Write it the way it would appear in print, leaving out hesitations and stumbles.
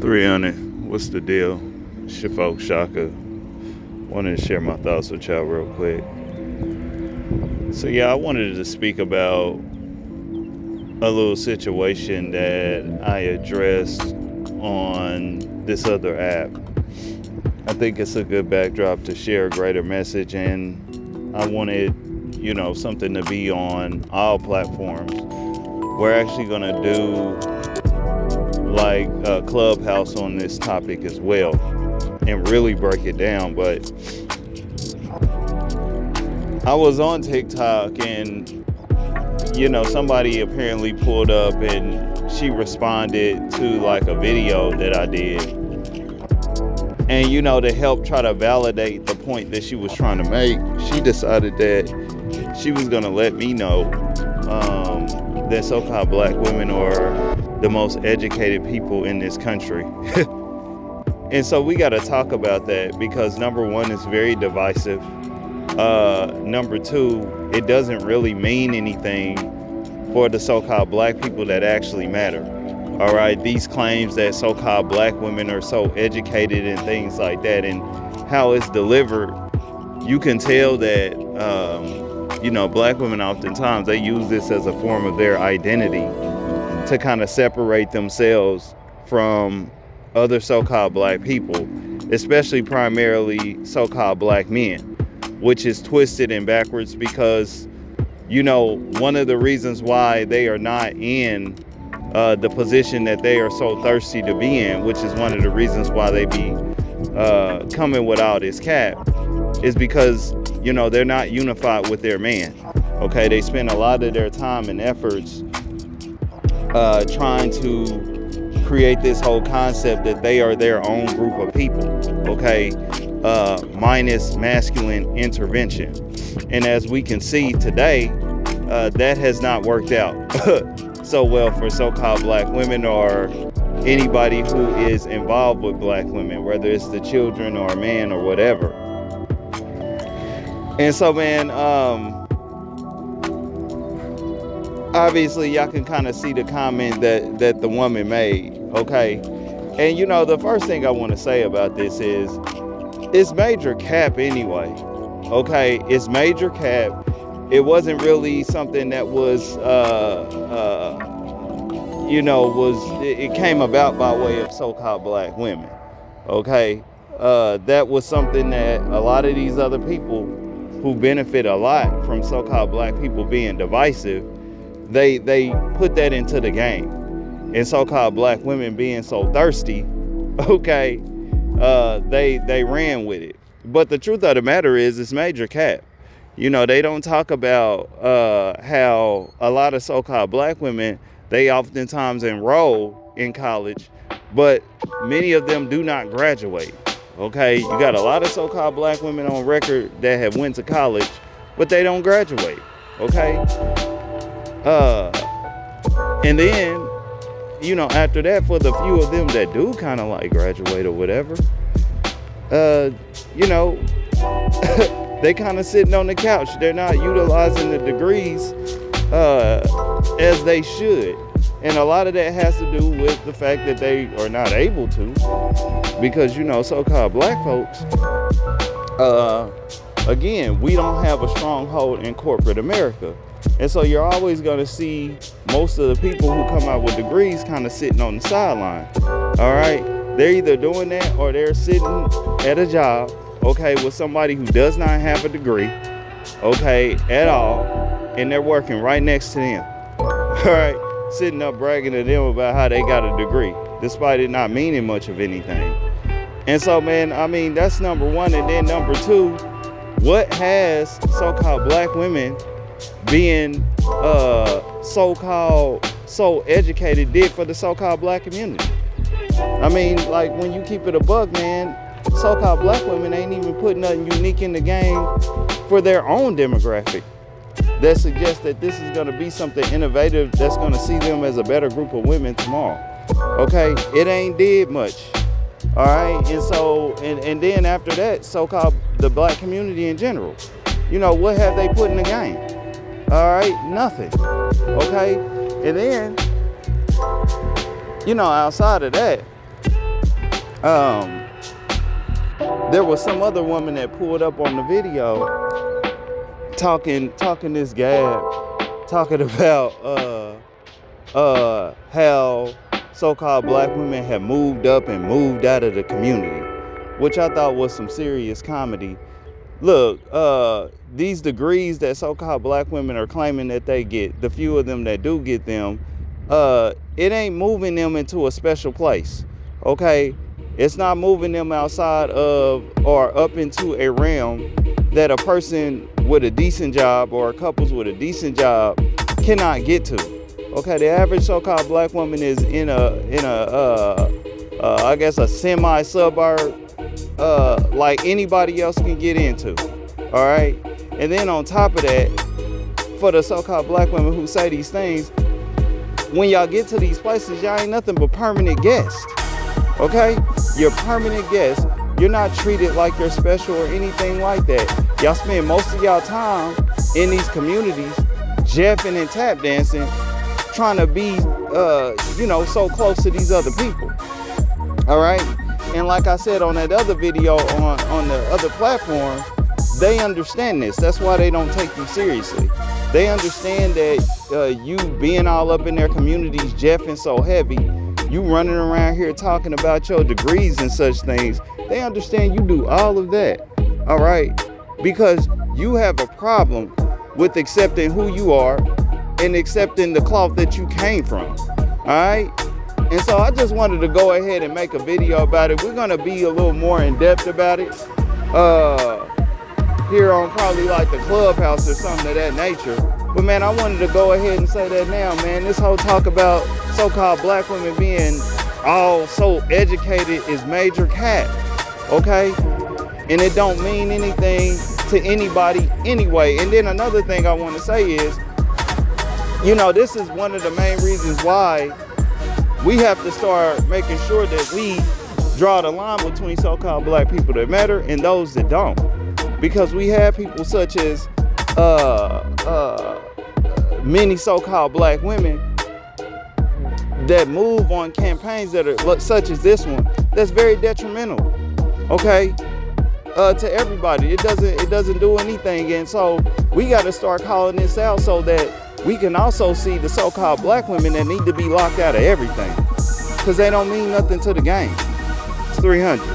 300, what's the deal? Shafok Shaka. Wanted to share my thoughts with y'all real quick. So yeah, I wanted to speak about a little situation that I addressed on this other app. I think it's a good backdrop to share a greater message, and I wanted, something to be on all platforms. We're actually gonna do like a Clubhouse on this topic as well and really break it down. But I was on TikTok and somebody apparently pulled up and she responded to like a video that I did, and to help try to validate the point that she was trying to make, she decided that she was going to let me know that so-called black women are the most educated people in this country. And so we got to talk about that, because number one, it's very divisive. Number two, it doesn't really mean anything for the so-called black people that actually matter. All right, these claims that so-called black women are so educated and things like that, and how it's delivered, you can tell that black women oftentimes, they use this as a form of their identity to kind of separate themselves from other so-called black people, especially primarily so-called black men, which is twisted and backwards, because one of the reasons why they are not in the position that they are so thirsty to be in, which is one of the reasons why they be coming with all this cap, is because they're not unified with their man. Okay, they spend a lot of their time and efforts trying to create this whole concept that they are their own group of people, okay, minus masculine intervention. And as we can see today, that has not worked out so well for so-called black women or anybody who is involved with black women, whether it's the children or a man or whatever. And so, man, obviously y'all can kind of see the comment that the woman made, okay? And the first thing I want to say about this is it's major cap anyway, okay? It's major cap. It wasn't really something that was, it came about by way of so-called black women, okay? That was something that a lot of these other people who benefit a lot from so-called black people being divisive, they put that into the game. And so-called black women being so thirsty, okay, they ran with it. But the truth of the matter is, it's major cap. They don't talk about how a lot of so-called black women, they oftentimes enroll in college, but many of them do not graduate. Okay, you got a lot of so-called black women on record that have went to college, but they don't graduate. Okay, and then after that, for the few of them that do kind of like graduate or whatever, they kind of sitting on the couch. They're not utilizing the degrees as they should. And a lot of that has to do with the fact that they are not able to, because, so-called black folks, again, we don't have a stronghold in corporate America. And so you're always going to see most of the people who come out with degrees kind of sitting on the sideline. All right. They're either doing that or they're sitting at a job, okay, with somebody who does not have a degree, okay, at all. And they're working right next to them. All right. Sitting up bragging to them about how they got a degree, despite it not meaning much of anything. And so, man, I mean, that's number one. And then number two, what has so-called black women being so educated did for the so-called black community? I mean, like, when you keep it a buck, man, so-called black women ain't even putting nothing unique in the game for their own demographic that suggests that this is going to be something innovative that's going to see them as a better group of women tomorrow. Okay, it ain't did much. All right, and so and then after that, so-called the black community in general, what have they put in the game? All right, nothing. Okay, and then outside of that, Um, there was some other woman that pulled up on the video talking this gab, talking about how so-called black women have moved up and moved out of the community, which I thought was some serious comedy. Look, these degrees that so-called black women are claiming that they get, the few of them that do get them, it ain't moving them into a special place, okay? It's not moving them outside of or up into a realm that a person with a decent job or couples with a decent job cannot get to. Okay, the average so-called black woman is in I guess a semi-suburb, like anybody else can get into. All right, and then on top of that, for the so-called black women who say these things, when y'all get to these places, y'all ain't nothing but permanent guests. Okay, you're permanent guests. You're not treated like you're special or anything like that. Y'all spend most of y'all time in these communities, jeffing and tap dancing, trying to be, so close to these other people. All right, and like I said on that other video on the other platform, they understand this. That's why they don't take you seriously. They understand that you being all up in their communities, jeffing so heavy, you running around here talking about your degrees and such things. They understand you do all of that, all right? Because you have a problem with accepting who you are and accepting the cloth that you came from, all right? And so I just wanted to go ahead and make a video about it. We're gonna be a little more in depth about it here on probably like the Clubhouse or something of that nature. But man, I wanted to go ahead and say that now, man. This whole talk about so-called black women being all so educated is major cap, okay? And it don't mean anything to anybody anyway. And then another thing I want to say is, this is one of the main reasons why we have to start making sure that we draw the line between so-called black people that matter and those that don't. Because we have people such as many so-called black women that move on campaigns that are such as this one, that's very detrimental, okay, to everybody. It doesn't do anything. And so we got to start calling this out so that we can also see the so-called black women that need to be locked out of everything, because they don't mean nothing to the game. It's 300.